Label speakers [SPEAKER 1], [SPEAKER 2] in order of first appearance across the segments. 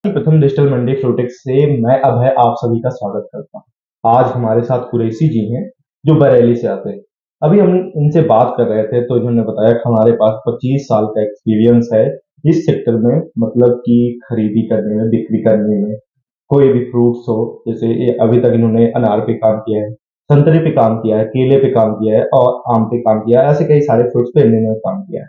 [SPEAKER 1] प्रथम डिजिटल मंडी फ्रूटेक्स से मैं अभय आप सभी का स्वागत करता हूँ। आज हमारे साथ कुरैशी जी हैं जो बरेली से आते हैं। अभी हम इनसे बात कर रहे थे तो इन्होंने बताया कि हमारे पास 25 साल का एक्सपीरियंस है इस सेक्टर में, मतलब कि खरीदी करने में, बिक्री करने में, कोई भी फ्रूट्स हो। जैसे अभी तक इन्होंने अनार पे काम किया है, संतरे पे काम किया है, केले पे काम किया है और आम पे काम किया है। ऐसे कई सारे फ्रूट्स पे इन्होंने काम किया है।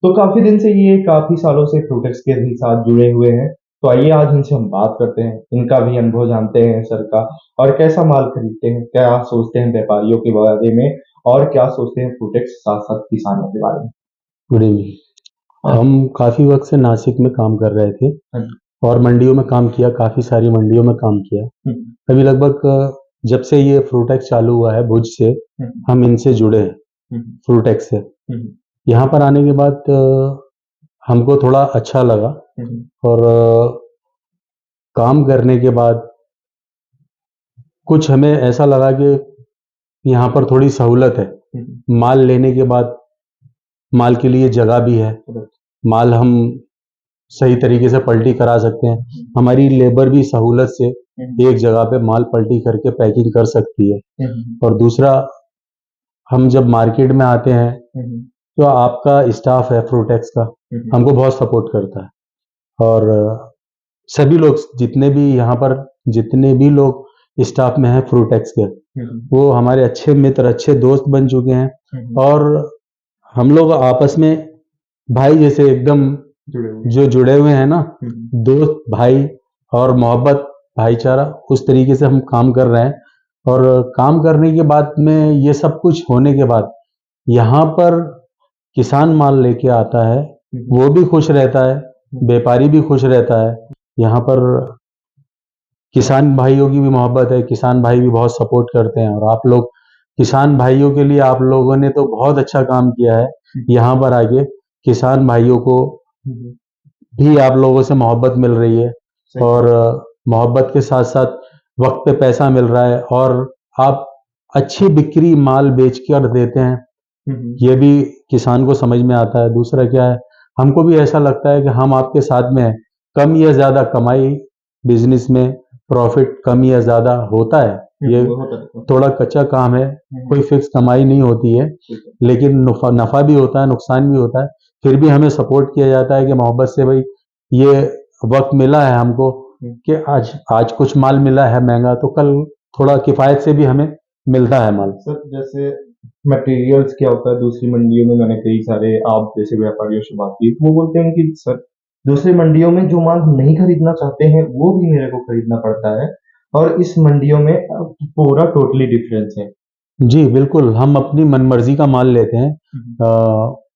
[SPEAKER 1] तो काफी दिन से ये काफी सालों से फ्रूटेक्स के भी साथ जुड़े हुए हैं। तो आइए आज इनसे हम बात करते हैं, इनका भी अनुभव जानते हैं सर का, और कैसा माल खरीदते हैं, क्या सोचते हैं व्यापारियों के बारे में, और क्या सोचते हैं फ्रूटेक्स साथ साथ किसानों के बारे में।
[SPEAKER 2] Good evening. हम काफ़ी वक्त से नासिक में काम कर रहे थे
[SPEAKER 1] हाँ
[SPEAKER 2] और मंडियों में काम किया, काफ़ी सारी मंडियों में काम किया। अभी लगभग जब से ये फ्रूटेक्स चालू हुआ है भुज से, हम इनसे जुड़े हैं फ्रूटेक्स से। यहाँ पर आने के बाद हमको थोड़ा अच्छा लगा और काम करने के बाद कुछ हमें ऐसा लगा कि यहाँ पर थोड़ी सहूलत है। माल लेने के बाद माल के लिए जगह भी है, माल हम सही तरीके से पलटी करा सकते हैं, हमारी लेबर भी सहूलत से एक जगह पे माल पलटी करके पैकिंग कर सकती है। और दूसरा, हम जब मार्केट में आते हैं तो आपका स्टाफ है फ्रूटेक्स का, हमको बहुत सपोर्ट करता है। और सभी लोग जितने भी यहाँ पर जितने भी लोग स्टाफ में हैं फ्रूटेक्स के, वो हमारे अच्छे मित्र, अच्छे दोस्त बन चुके हैं। और हम लोग आपस में भाई जैसे एकदम जो जुड़े हुए हैं ना, दोस्त भाई और मोहब्बत भाईचारा, उस तरीके से हम काम कर रहे हैं। और काम करने के बाद में ये सब कुछ होने के बाद यहाँ पर किसान माल लेके आता है, वो भी खुश रहता है, व्यापारी भी खुश रहता है। यहाँ पर किसान भाइयों की भी मोहब्बत है, किसान भाई भी बहुत सपोर्ट करते हैं। और आप लोग किसान भाइयों के लिए आप लोगों ने तो बहुत अच्छा काम किया है। यहाँ पर आके किसान भाइयों को भी आप लोगों से मोहब्बत मिल रही है, और मोहब्बत के साथ साथ वक्त पे पैसा मिल रहा है, और आप अच्छी बिक्री माल बेच कर देते हैं, ये भी किसान को समझ में आता है। दूसरा क्या है, हमको भी ऐसा लगता है कि हम आपके साथ में हैं। कम या ज्यादा कमाई बिजनेस में, प्रॉफिट कम या ज्यादा होता है, ये थोड़ा कच्चा काम है, कोई फिक्स कमाई नहीं होती है, लेकिन नफा भी होता है, नुकसान भी होता है। फिर भी हमें सपोर्ट किया जाता है कि मोहब्बत से, भाई ये वक्त मिला है हमको कि आज कुछ माल मिला है महंगा, तो कल थोड़ा किफायत से भी हमें मिलता है माल।
[SPEAKER 1] सर जैसे मटेरियल्स क्या होता है, दूसरी मंडियों में मैंने कई सारे आप जैसे व्यापारियों से बात की, वो बोलते हैं कि सर दूसरी मंडियों में जो माल हम नहीं खरीदना चाहते हैं वो भी मेरे को खरीदना पड़ता है, और इस मंडियों में पूरा टोटली डिफरेंस है।
[SPEAKER 2] जी बिल्कुल, हम अपनी मनमर्जी का माल लेते हैं।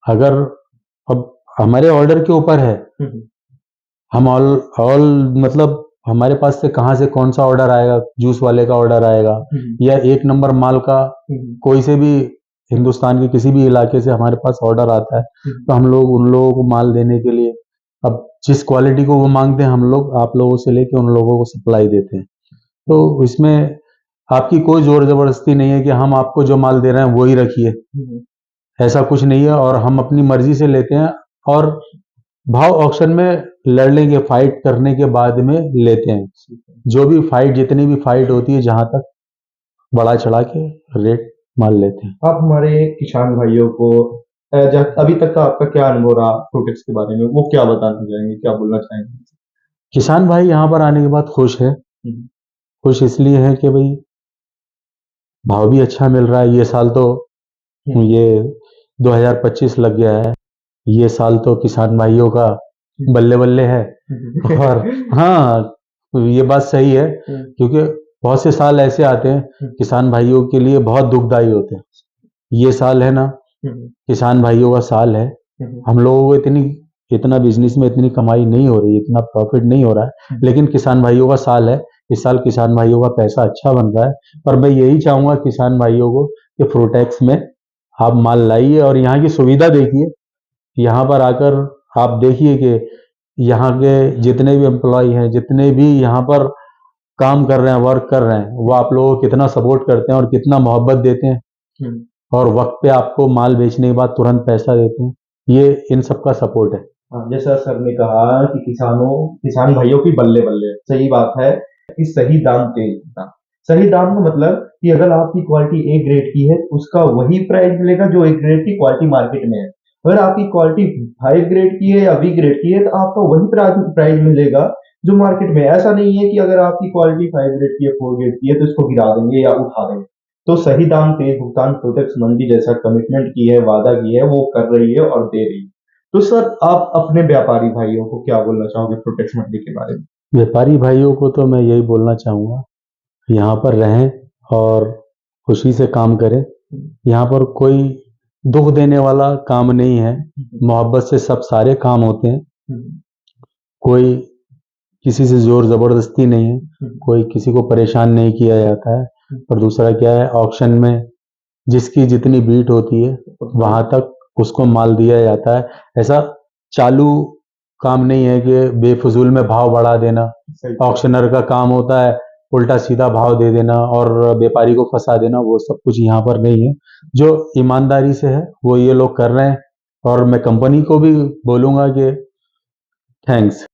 [SPEAKER 2] अगर अब हमारे ऑर्डर के ऊपर है, हम ऑल मतलब हमारे पास से कहाँ से कौन सा ऑर्डर आएगा, जूस वाले का ऑर्डर आएगा या एक नंबर माल का कोई से भी हिंदुस्तान के किसी भी इलाके से हमारे पास ऑर्डर आता है, तो हम लोग उन लोगों को माल देने के लिए, अब जिस क्वालिटी को वो मांगते हैं, हम लोग आप लोगों से लेके उन लोगों को सप्लाई देते हैं। तो इसमें आपकी कोई जोर जबरदस्ती नहीं है कि हम आपको जो माल दे रहे हैं वही रखिए, ऐसा कुछ नहीं है। और हम अपनी मर्जी से लेते हैं, और भाव ऑक्शन में लड़ने के, फाइट करने के बाद में लेते हैं। जो भी फाइट, जितनी भी फाइट होती है, जहां तक बढ़ा चढ़ा के रेट माल लेते हैं।
[SPEAKER 1] आप हमारे किसान भाइयों को अभी तक का आपका क्या अनुभव रहा फ्रूटेक्स के बारे में, वो क्या बताना चाहेंगे, क्या बोलना चाहेंगे?
[SPEAKER 2] किसान भाई यहाँ पर आने के बाद खुश है। खुश इसलिए है कि भाई भाव भी अच्छा मिल रहा है। ये साल तो ये 2025 लग गया है, ये साल तो किसान भाइयों का बल्ले बल्ले है। और हाँ, ये बात सही है, क्योंकि बहुत से साल ऐसे आते हैं किसान भाइयों के लिए बहुत दुखदाई होते हैं। ये साल है ना, किसान भाइयों का साल है। हम लोगों को इतना बिजनेस में इतनी कमाई नहीं हो रही, इतना प्रॉफिट नहीं हो रहा है, लेकिन किसान भाइयों का साल है। इस साल किसान भाइयों का पैसा अच्छा बन रहा है। और मैं यही चाहूंगा किसान भाइयों को कि फ्रूटेक्स में आप माल लाइए, और यहाँ की सुविधा देखिए। यहाँ पर आकर आप देखिए कि यहाँ के जितने भी एम्प्लॉय हैं, जितने भी यहाँ पर काम कर रहे हैं, वर्क कर रहे हैं, वो आप लोगों को कितना सपोर्ट करते हैं और कितना मोहब्बत देते हैं, और वक्त पे आपको माल बेचने के बाद तुरंत पैसा देते हैं। ये इन सब का सपोर्ट है।
[SPEAKER 1] हाँ, जैसा सर ने कहा कि किसान भाइयों की बल्ले बल्ले, सही बात है कि सही दाम तय होना। सही दाम का मतलब कि अगर आपकी क्वालिटी ए ग्रेड की है तो उसका वही प्राइस मिलेगा जो ए ग्रेड की क्वालिटी मार्केट में है। अगर आपकी क्वालिटी 5 ग्रेड की है या बी ग्रेड की है तो आपको वही प्राइस मिलेगा जो मार्केट में है। ऐसा नहीं है कि अगर आपकी क्वालिटी 5 ग्रेड की है, 4 ग्रेड की है तो इसको गिरा देंगे या उठा देंगे। तो सही दाम तेज भुगतान प्रोटेक्स मंडी जैसा कमिटमेंट की है, वादा की है, वो कर रही है और दे रही है। तो सर आप अपने व्यापारी भाइयों को क्या बोलना चाहोगे प्रोटेक्स मंडी के बारे में?
[SPEAKER 2] व्यापारी भाइयों को तो मैं यही बोलना चाहूँगा, यहाँ पर रहें और खुशी से काम करें। यहाँ पर कोई दुख देने वाला काम नहीं है, मोहब्बत से सब सारे काम होते हैं। कोई किसी से जोर ज़बरदस्ती नहीं है, कोई किसी को परेशान नहीं किया जाता है। और दूसरा क्या है, ऑक्शन में जिसकी जितनी बीट होती है वहाँ तक उसको माल दिया जाता है। ऐसा चालू काम नहीं है कि बेफजूल में भाव बढ़ा देना। ऑक्शनर का काम होता है उल्टा सीधा भाव दे देना और व्यापारी को फंसा देना, वो सब कुछ यहाँ पर नहीं है। जो ईमानदारी से है वो ये लोग कर रहे हैं और मैं कंपनी को भी बोलूँगा कि थैंक्स।